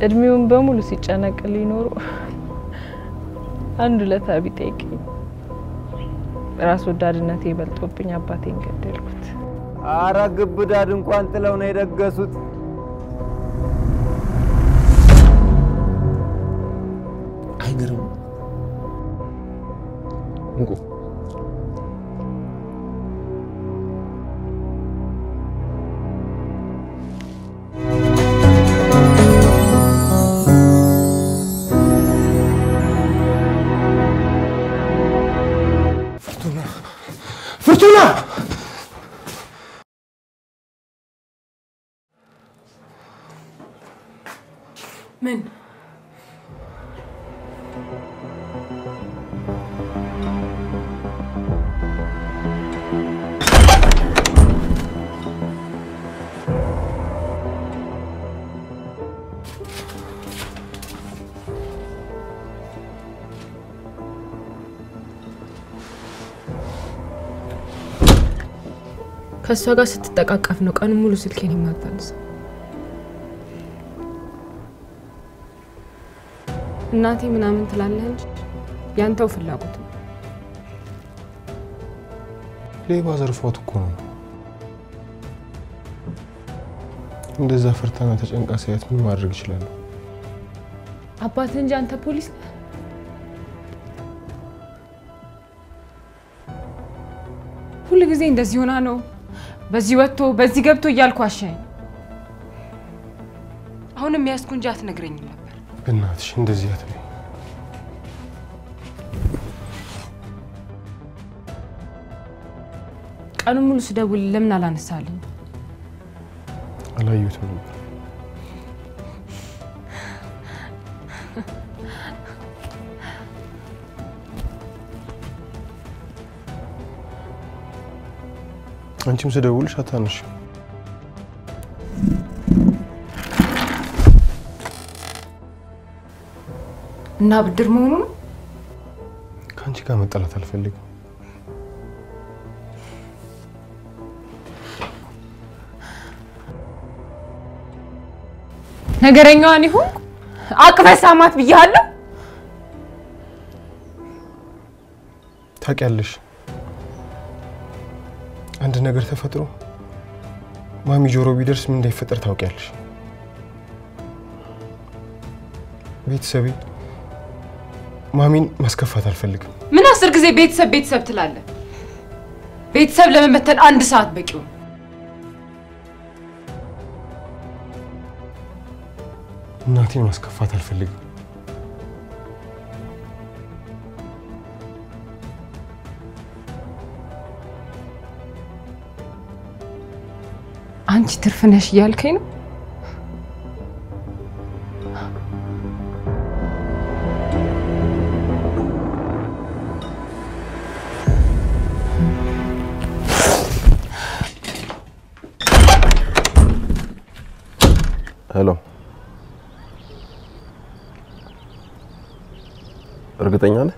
እድሜውን በሙሉ ሲጨነቅ ሊኖር አንድ ለታቢ ጠይቀኝ ራስ ወዳድነቴ በልጦብኝ አባቴን ገደልኩት አራ ግብዳድ እንኳን ጥለው ነው የደገሱት አይገርም እንቁ ፍርቱና ምን ከሷ ጋር ስትጠቃቀፍ ነው ቀን ሙሉ ስልኬን የማታነሳ እናቴ ምናምን ትላለህ እንጂ ያንተው ፍላጎት ነው ሌባ ዘርፎት እኮ ነው እንደዛ ፈርታና ተጨንቃ ሲያት ምን ማድረግ ይችላል አባት እንጂ አንተ ፖሊስ ሁሉ ጊዜ እንደዚህ ሆና ነው በዚህ ወጥቶ በዚህ ገብቶ እያልኩ አሻኝ አሁንም ያስኩንጃ አትነግረኝም ነበር በእናትሽ እንደዚህ አትበይ ቀኑ ሙሉ ስደውል ለምን አላነሳልኝ አላየሁትም ነበር አንቺም ስደውልሽ አታነሽ እና ብድር መሆኑ ነው ካንቺ ጋር መጣላት አልፈልግም ነገረኛዋን ይሁን አቅበሳማት ብያለሁ ታውቂያለሽ አንድ ነገር ተፈጥሮ ማሚ ጆሮ ቢደርስ ምን እንደሚፈጠር ታውቂያለሽ ቤተሰቤ ማሚን ማስከፋት አልፈልግም ምን 10 ጊዜ ቤተሰብ ትላለህ ቤተሰብ ለመመተን 1 ሰዓት በቂው እናቴን ማስከፋት አልፈልግም አንቺ ትርፍ ነሽ ያልከኝ ነው ሄሎ እርግጠኛ ነህ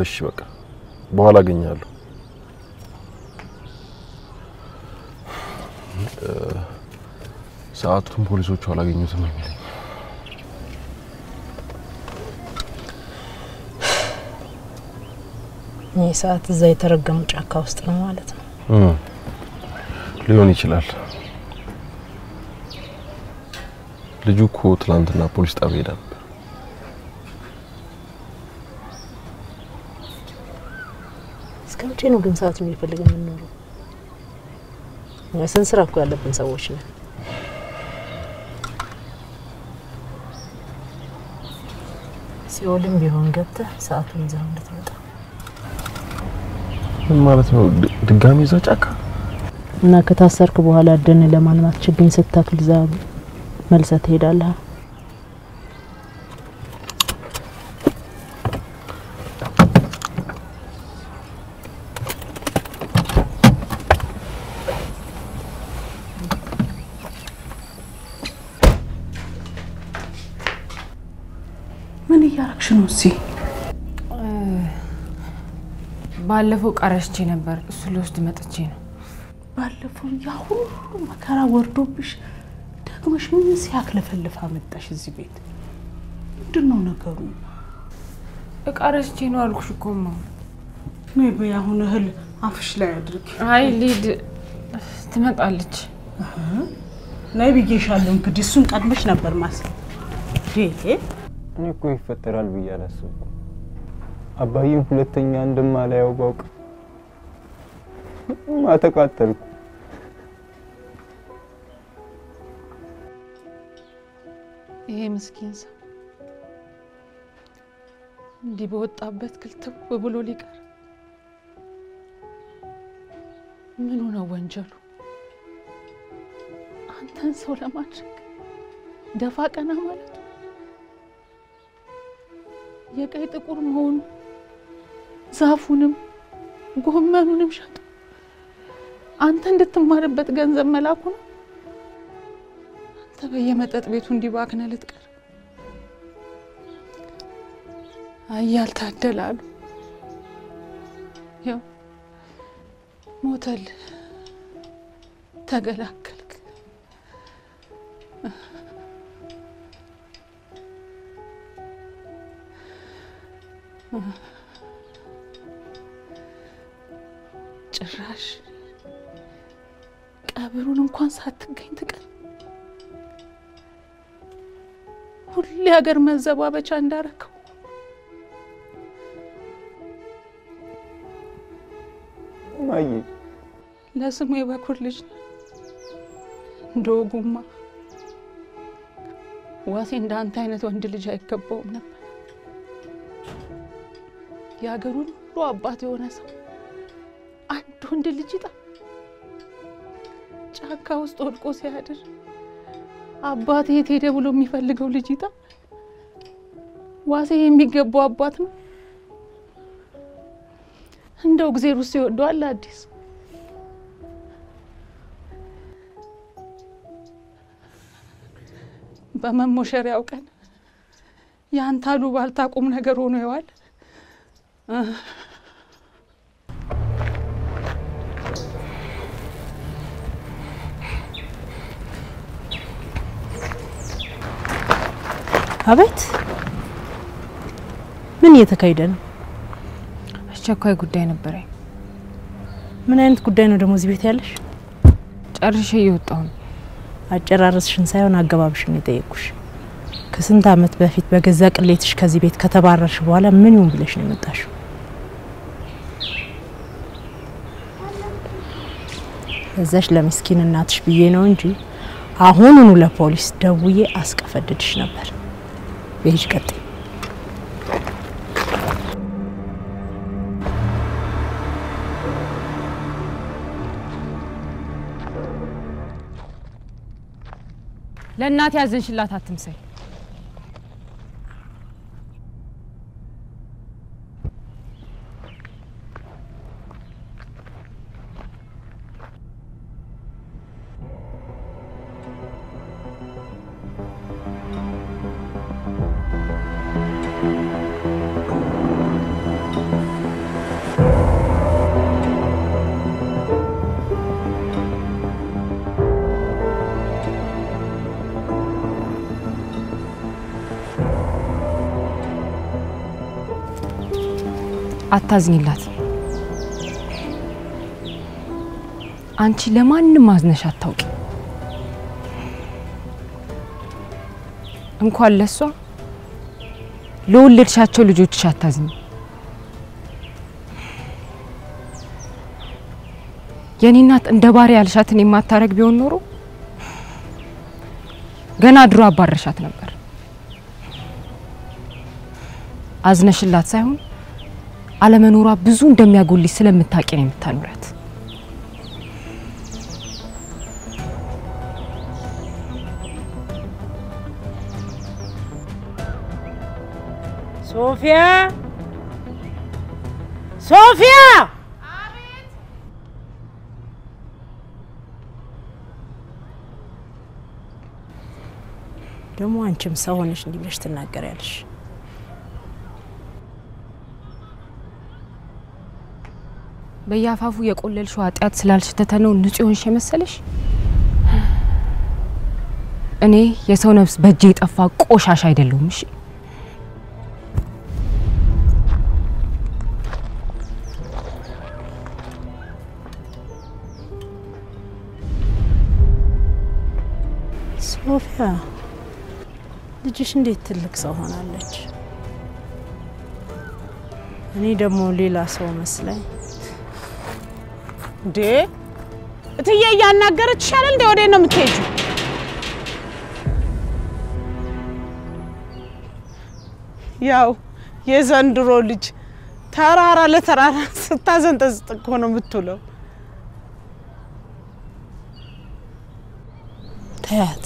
እሺ በቃ በኋላ አገኛለሁ ሰዓቱን ፖሊሶቹ አላገኙትም የሚለኝ ይህ ሰዓት እዛ የተረገሙ ጫካ ውስጥ ነው ማለት ነው ሊሆን ይችላል ልጁ እኮ ትላንትና ፖሊስ ጣቢያ ሄደ ነበር እስከመቼ ነው ግን ሰዓት የሚፈልግ የምንኖረው ስንስራ እኮ ያለብን ሰዎች ነን ሲኦልም ቢሆን ገብተህ ሰዓቱን ይዘህ እንድትመጣ ምን ማለት ነው ድጋሚ እዛ ጫካ እና ከታሰርክ በኋላ ደን ለማንማት ችግኝ ስተክል እዛ መልሰህ ትሄዳለህ ምን እያረክሽ ነው እዚህ ባለፈው ቀረሽቼ ነበር እሱ ልወስድ መጥቼ ነው ባለፈው ያ ሁሉ መከራ ወርዶብሽ ደክመሽ ምን ሲያክለፈልፍ አመጣሽ እዚህ ቤት? ምንድነው ነገሩ? እቃ ረስቼ ነው አልኩሽ እኮ ማ። ነይ በይ አሁን እህል አፍሽ ላይ አድርጊ። አይ ሊድ ትመጣለች። ነይ ብዬሻለሁ። እንግዲህ እሱን ቀድመሽ ነበር ማሰብ። እኔ እኮ ይፈጠራል ብዬ አላሰብኩም። አባዬን ሁለተኛ እንደማላየው ባውቅ ማተቃጠልኩ። ይሄ ምስኪን ሰው እንዲህ በወጣበት ክልተው ብሎ ሊቀር ምን ነው ወንጀሉ? አንተን ሰው ለማድረግ ደፋ ቀና ማለት የቀይ ጥቁር መሆኑ ዛፉንም ጎመኑንም ሸጡ አንተ እንድትማርበት ገንዘብ መላኩ ነው። አንተ በየመጠጥ ቤቱ እንዲባክነ ልትቀር አያል ታደላሉ። ያው ሞተል ተገላገልክ። ጭራሽ ቀብሩን እንኳን ሳትገኝ ትቀር። ሁሌ ሀገር መዘባበቻ እንዳረከው ማይ ለስሙ የበኩር ልጅ እንደወጉማ ዋሴ እንዳንተ አይነት ወንድ ልጅ አይገባውም ነበር። የሀገሩ ሁሉ አባት የሆነ ሰው አንድ ወንድ ልጅ ይጣ ጫካ ውስጥ ወድቆ ሲያድር አባት የት ሄደ ብሎ የሚፈልገው ልጅ ይጣ ዋሴ የሚገባው አባት ነው። እንደው እግዚአብሔር ውስጥ ይወደዋል አዲስ በመሞሸሪያው ቀን ያንታሉ ባልታቁም ነገር ሆኖ ይዋል። አቤት ምን እየተካሄደ ነው? አስቸኳይ ጉዳይ ነበረኝ። ምን አይነት ጉዳይ ነው ደግሞ እዚህ ቤት ያለሽ? ጨርሼ እየወጣሁ ነው። አጨራረስሽን ሳይሆን አገባብሽን የጠየቅኩሽ። ከስንት አመት በፊት በገዛ ቅሌትሽ ከዚህ ቤት ከተባረርሽ በኋላ ምን ይሁን ብለሽ ነው የመጣሽው? እዛሽ ለምስኪን እናትሽ ብዬ ነው እንጂ አሁኑኑ ለፖሊስ ደውዬ አስቀፈድድሽ ነበር። ቤጅ ቀጥ ለእናት ያዘንሽላት አትምሰይ። አታዝኝላት። አንቺ ለማንም ማዝነሽ አታውቂ። እንኳን ለሷ ለወለድሻቸው ልጆችሽ አታዝኝ። የኔ እናት እንደ ባሪያ ያልሻትን የማታረግ ቢሆን ኖሮ ገና ድሮ አባረሻት ነበር። አዝነሽላት ሳይሆን አለመኖሯ ብዙ እንደሚያጎልሽ ስለምታውቂ ነው የምታኖራት። ሶፊያ ሶፊያ! አቤት። ደግሞ አንቺም ሰው ሆነሽ እንዲህ ብለሽ ትናገሪያለሽ? በያፋፉ የቆለልሽው ኃጢአት ስላልሽተተ ነው ንጹህ ሆንሽ መሰለሽ? እኔ የሰው ነፍስ በእጄ የጠፋ ቆሻሻ አይደለሁም እሺ ሶፊያ ልጅሽ እንዴት ትልቅ ሰው ሆናለች እኔ ደግሞ ሌላ ሰው መስለኝ እንዴ እትዬ ያናገረችሽ አይደል እንዴ ወዴት ነው የምትሄጂው ያው የዘንድሮ ልጅ ተራራ ለተራራ ስታዘንጠዝጥ እኮ ነው የምትውለው ታያት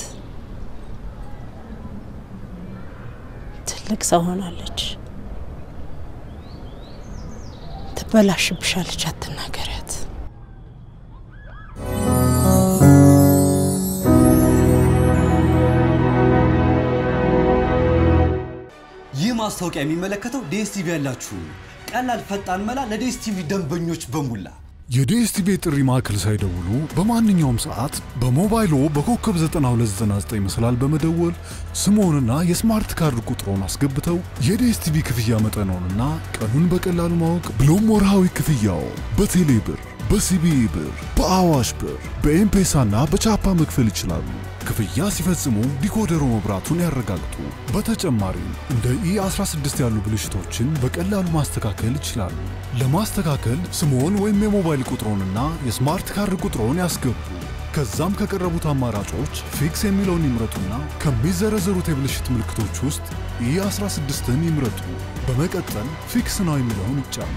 ትልቅ ሰው ሆናለች ትበላሽብሻለች አትናገሪያት ይህ ማስታወቂያ የሚመለከተው ዲኤስቲቪ ያላችሁ ቀላል ፈጣን መላ ለዲኤስቲቪ ደንበኞች በሙላ የዲኤስቲቪ ጥሪ ማዕከል ሳይደውሉ በማንኛውም ሰዓት በሞባይሎ በኮከብ 9299 መሰላል በመደወል ስሞንና የስማርት ካርድ ቁጥሩን አስገብተው የዲኤስቲቪ ክፍያ መጠኑንና ቀኑን በቀላሉ ማወቅ ብሎም ወርሃዊ ክፍያው በቴሌ ብር በሲቢኢ ብር በአዋሽ ብር በኤምፔሳና በቻፓ መክፈል ይችላሉ ክፍያ ሲፈጽሙ ዲኮደሩ መብራቱን ያረጋግጡ በተጨማሪም እንደ E16 ያሉ ብልሽቶችን በቀላሉ ማስተካከል ይችላሉ ለማስተካከል ስሞን ወይም የሞባይል ቁጥሩንና የስማርት ካርድ ቁጥሩን ያስገቡ ከዛም ከቀረቡት አማራጮች ፊክስ የሚለውን ይምረጡና ከሚዘረዘሩት የብልሽት ምልክቶች ውስጥ E16ን ይምረጡ በመቀጠል ፊክስ ነው የሚለውን ይጫኑ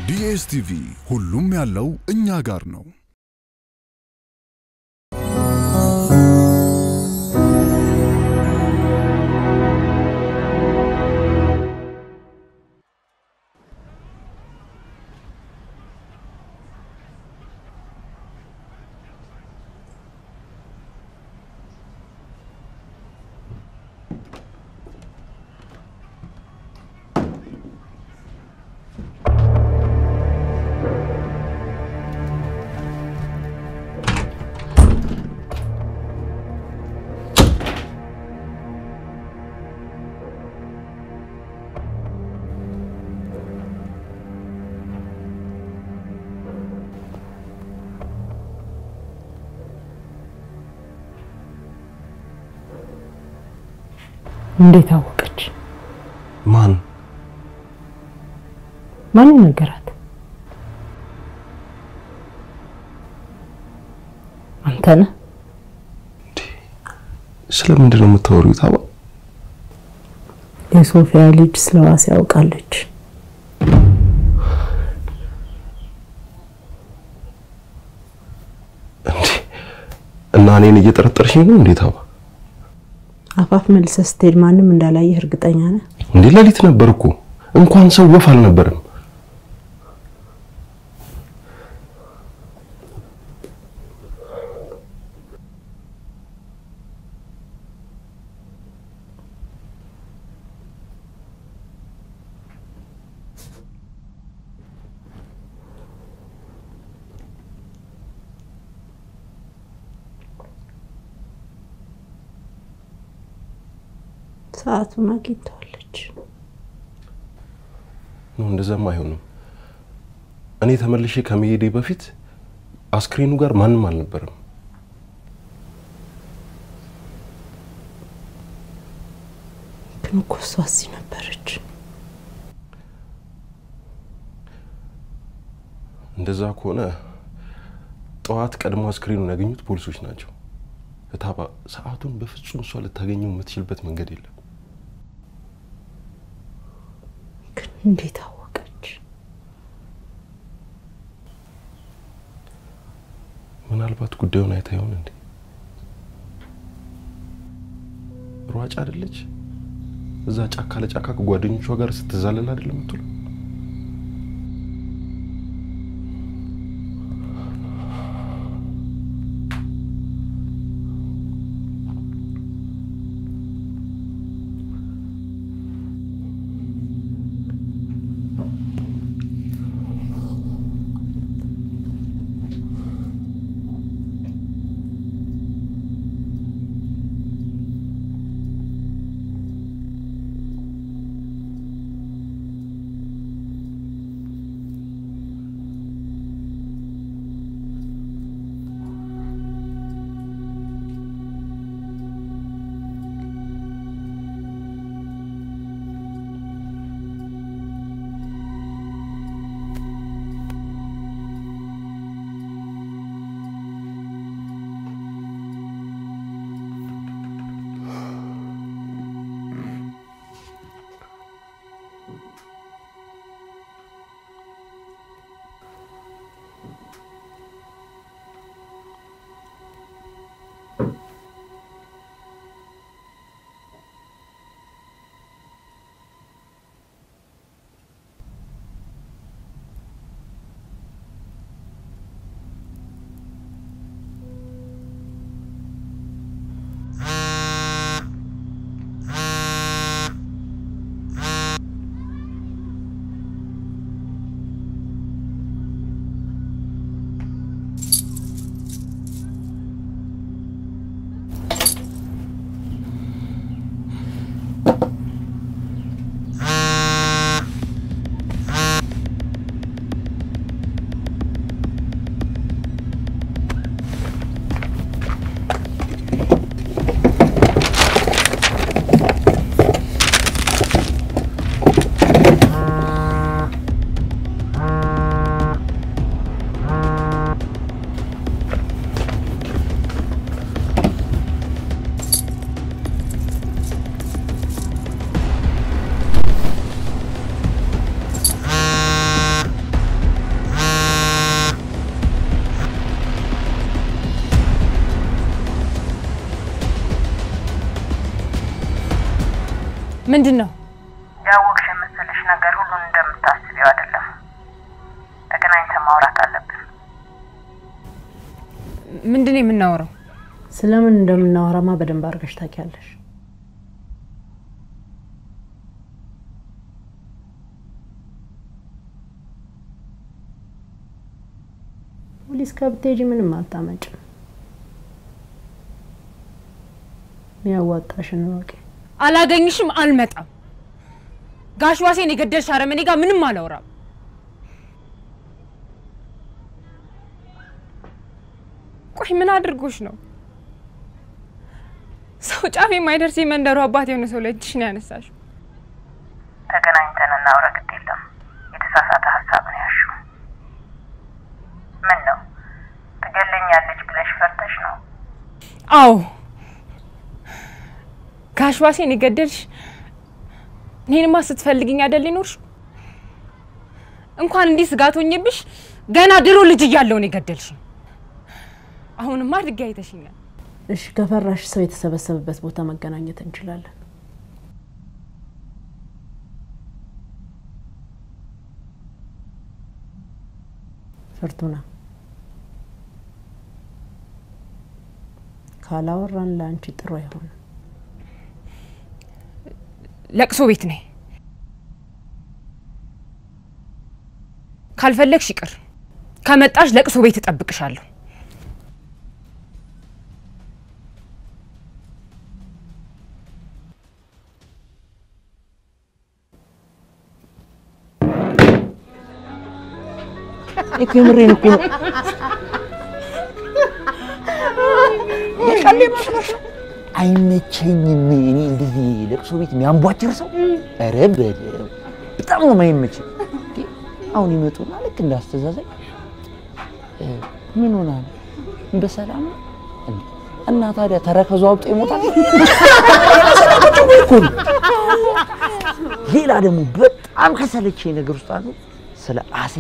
ዲኤስቲቪ ሁሉም ያለው እኛ ጋር ነው እንዴት አወቀች ማን ነገራት አንተ ነህ ስለምንድን ነው የምታወሪው ታባ የሶፊያ ልጅ ስለዋስ ያውቃለች እና እኔን እየጠረጠርሽኝ ነው እንዴ ታባ አፋፍ መልሰህ ስትሄድ ማንም እንዳላየህ እርግጠኛ ነህ እንዴ ለሊት ነበር እኮ እንኳን ሰው ወፍ አልነበረም ሰዓቱን አግኝታለች ነው እንደዛም አይሆንም እኔ ተመልሼ ከመሄዴ በፊት አስክሬኑ ጋር ማንም አልነበረም ግን እኮ እሷ እዚህ ነበረች እንደዛ ከሆነ ጠዋት ቀድሞ አስክሬኑን ያገኙት ፖሊሶች ናቸው ታባ ሰዓቱን በፍጹም እሷ ልታገኘው የምትችልበት መንገድ የለም እንዴት አወቀች ምናልባት ጉዳዩን አይታ ይሆን እንዴ ሯጭ አይደለች እዛ ጫካ ለጫካ ከጓደኞቿ ጋር ስትዛለል አይደለም የምትውለው ምንድነው ያወቅሽ የምትልሽ ነገር ሁሉን እንደምታስቢው አይደለም ተገናኝተን ማውራት አለብን ምንድነው የምናወራው ስለምን እንደምናወራማ በደንብ አድርገሽ ታውቂያለሽ ፖሊስ ከብቴጂ ምንም አታመጭም ያዋጣሽን ወቂ አላገኝሽም አልመጣም ጋሽ ዋሴን የገደልሽ አረመኔ ጋር ምንም አላወራም ቆይ ምን አድርጎሽ ነው ሰው ጫፍ የማይደርስ የመንደሩ አባት የሆነ ሰው ለእጅሽ ነው ያነሳሽው ተገናኝተን እናውራ ግድ የለም የተሳሳተ ሀሳብ ነው ያልሽው ምን ነው ትገለኛለች ብለሽ ፈርተሽ ነው አዎ ጋሽ ዋሴን የገደልሽ እኔንማ ስትፈልጊኝ አይደል ይኖርሽ እንኳን እንዲህ ስጋት ሆኜብሽ ገና ድሮ ልጅ እያለሁ ነው የገደልሽ አሁንማ አድርጌ አይተሽኛል እሺ ከፈራሽ ሰው የተሰበሰበበት ቦታ መገናኘት እንችላለን ፈርቱና ካላወራን ላንቺ ጥሩ አይሆንም ለቅሶ ቤት ነኝ ካልፈለግሽ ይቅር ከመጣሽ ለቅሶ ቤት እጠብቅሻለሁ የምሬን እኮ ነው የቀለይ መስሎሽ አይመቸኝም እኔ እንደዚህ ለቅሶ ቤት የሚያንቧጭር ሰው ኧረ በለው በጣም ነው የማይመቸኝ አሁን ይመጡና ልክ እንዳስተዛዘኝ ምን ሆነ በሰላም እና ታዲያ ተረከዙ አውጥቶ ይሞታል ሌላ ደግሞ በጣም ከሰለቸኝ ነገር ውስጥ አንዱ ስለ አሴ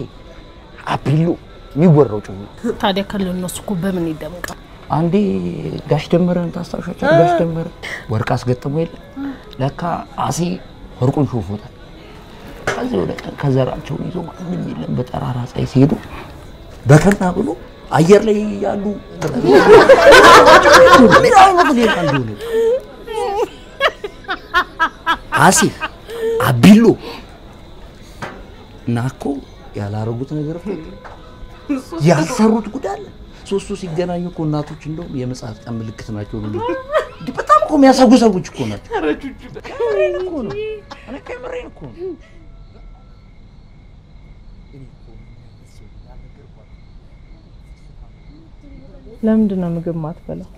አቢሉ የሚወራው ጭው ታዲያ ከለነሱ እኮ በምን ይደምቃል አንዴ ጋሽ ደመረን ታስታውሻቸው ጋሽ ደመረ ወርቅ አስገጥሞ የለ ለካ አሴ ወርቁን ሾፎታል ከዚህ ወደ ከዘራቸው ይዞ ማንም የለም በጠራራ ፀሐይ ሲሄዱ በከና ብሎ አየር ላይ ያሉ ምን አይነት ሌላ እንደሆነ አሴ አቢሉ ናኮ ያላረጉት ነገር ያልሰሩት ጉዳይ ሶስቱ ሲገናኙ እኮ እናቶች እንደው የመጽሐፍ ቀን ምልክት ናቸው ነው በጣም እኮ የሚያሳጉ ሰዎች እኮ ናቸው አረቹቹ እኮ ነው እኔ ከመሬን እኮ ነው ለምንድን ነው ምግብ ማትበላው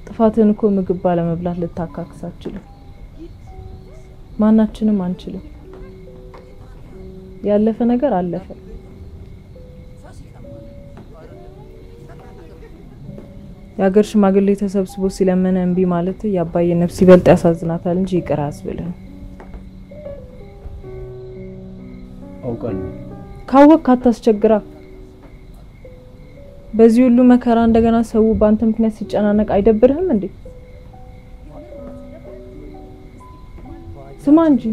ጥፋትን እኮ ምግብ ባለመብላት ልታካክሳችሁ ማናችንም አንችልም ያለፈ ነገር አለፈ ያገር ሽማግሌ ተሰብስቦ ሲለመነ እንቢ ማለት ያባየ ነፍስ ይበልጥ ያሳዝናታል እንጂ ይቅር አስብልህ አውቃለሁ ካወቅ አታስቸግራ በዚህ ሁሉ መከራ እንደገና ሰው ባንተ ምክንያት ሲጨናነቅ አይደብርህም እንዴ ስማ እንጂ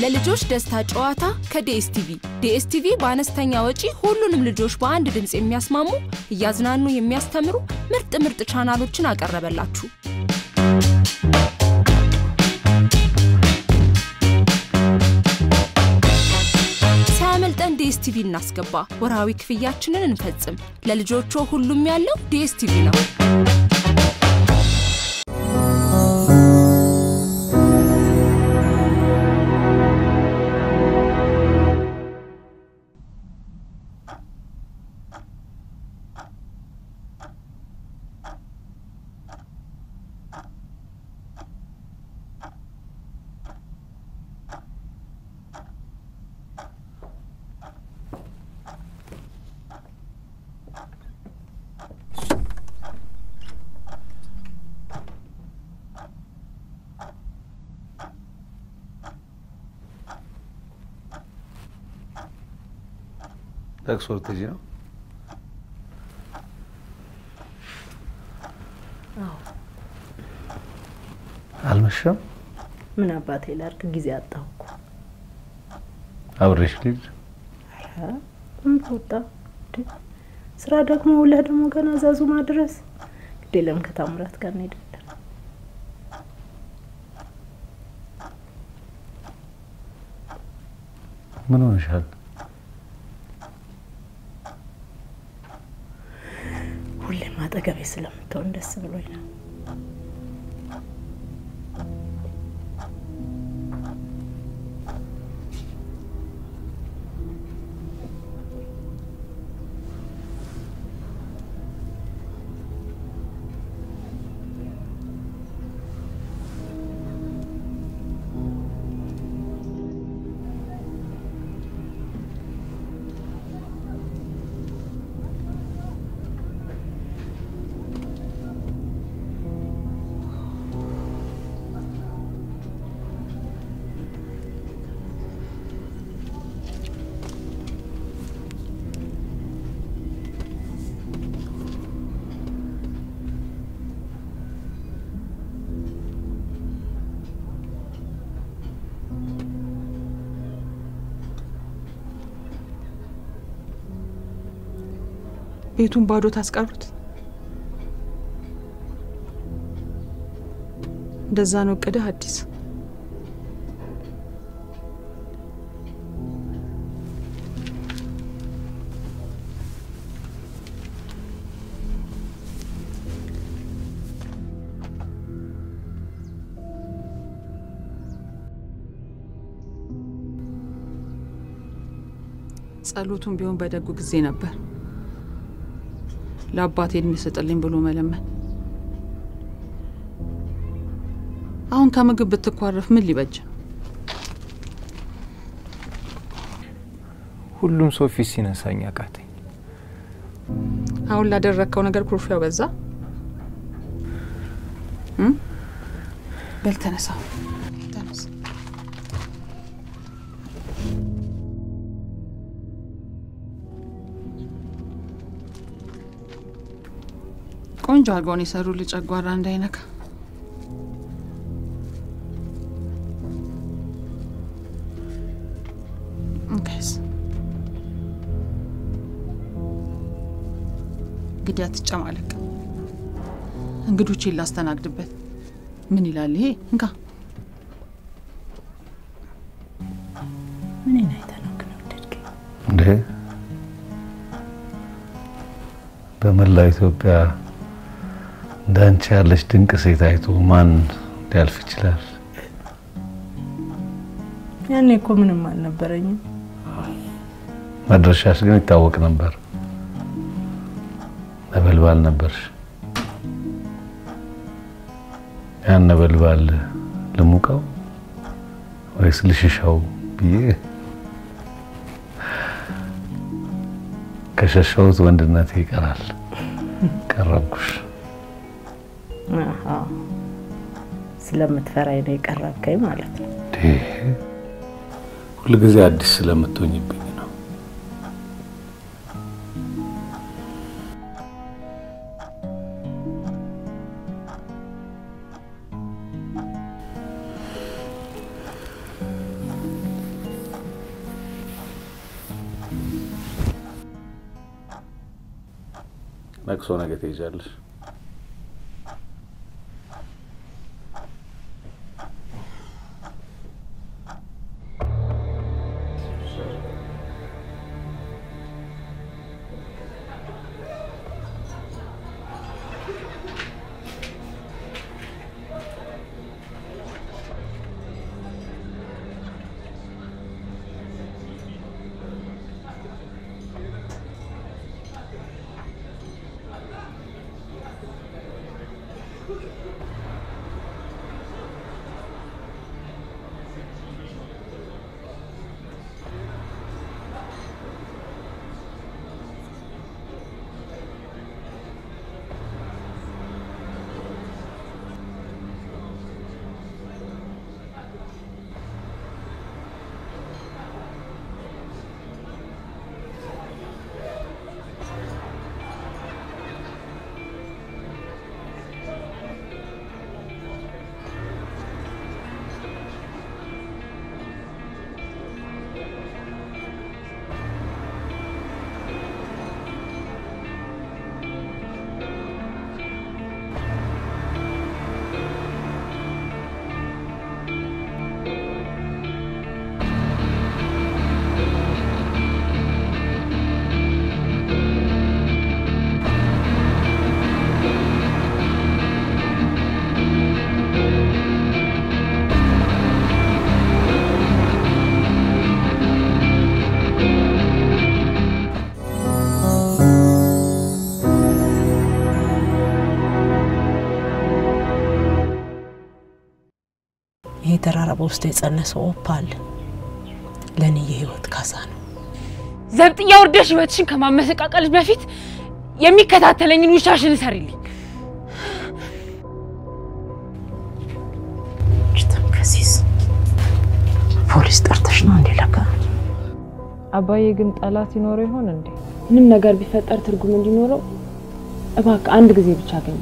ለልጆች ደስታ ጨዋታ ከዲኤስቲቪ ዲኤስቲቪ በአነስተኛ ወጪ ሁሉንም ልጆች በአንድ ድምጽ የሚያስማሙ ያዝናኑ የሚያስተምሩ ምርጥ ቻናሎችን አቀረበላችሁ ሳያመልጠን ዲኤስቲቪ እናስገባ ወራዊ ክፍያችንን እንፈጽም ለልጆቹ ሁሉም ያለው ዲኤስቲቪ ነው ለቅሶ ልትሄጂ ነው? አዎ። አልመሸም? ምን አባቴ ላድርግ ጊዜ አጣሁ እኮ። አብሬሽ ልሂድ? ምን ወጣ? ስራ ደግሞ ውለህ ደግሞ ገና ዛዙ ማድረስ ግዴለም ከታምራት ጋር እንሄዳለን። ምን ሆነሻል? ሁሌም አጠገቤ ስለምትሆን ደስ ብሎኝ ነው። ቤቱን ባዶ ታስቀሩት? እንደዛ ነው እቅድህ አዲስ? ጸሎቱን ቢሆን በደጉ ጊዜ ነበር ለአባቴ እድሜ ሰጠልኝ ብሎ መለመን። አሁን ከምግብ ብትኳረፍ ምን ሊበጅ? ሁሉም ሰው ፊት ሲነሳኝ አቃተኝ። አሁን ላደረከው ነገር ኩርፊያው በዛ። በል ተነሳ። ቆንጆ አርጎን የሰሩ ልጨጓራ እንዳይነካ። እንከስ ግዲያ ትጨማለቅ። እንግዶችን ላስተናግድበት። ምን ይላል ይሄ? እንካ። ምን አይነት ነው ከነደድከ? እንዴ በመላ ኢትዮጵያ እንዳንቺ ያለች ድንቅ ሴት አይቶ ማን ሊያልፍ ይችላል? ያኔ እኮ ምንም አልነበረኝም። መድረሻሽ ግን ይታወቅ ነበር። ነበልባል ነበርሽ። ያን ነበልባል ልሙቀው ወይስ ልሽሻው ብዬ ከሸሸሁት ወንድነቴ ይቀራል። ቀረብኩሽ። አሃ ስለምትፈራኝ ነው የቀረብከኝ ማለት ነው። ሁሉ ጊዜ አዲስ ስለምትሆኝብኝ ነው። ለቅሶ ነገ ትሄጃለሽ? ተራራ በውስጥ የጸነሰው ኦፓል ለኔ የህይወት ካሳ ነው። ዘብጥያ ወርደሽ ህይወትሽን ከማመሰቃቀልሽ በፊት የሚከታተለኝን ውሻሽን ሰሪልኝ። ከሲስ ፖሊስ ጠርተሽ ነው እንዴ? ለካ አባዬ ግን ጠላት ይኖር ይሆን እንዴ? ምንም ነገር ቢፈጠር ትርጉም እንዲኖረው እባክህ አንድ ጊዜ ብቻ አገኘ።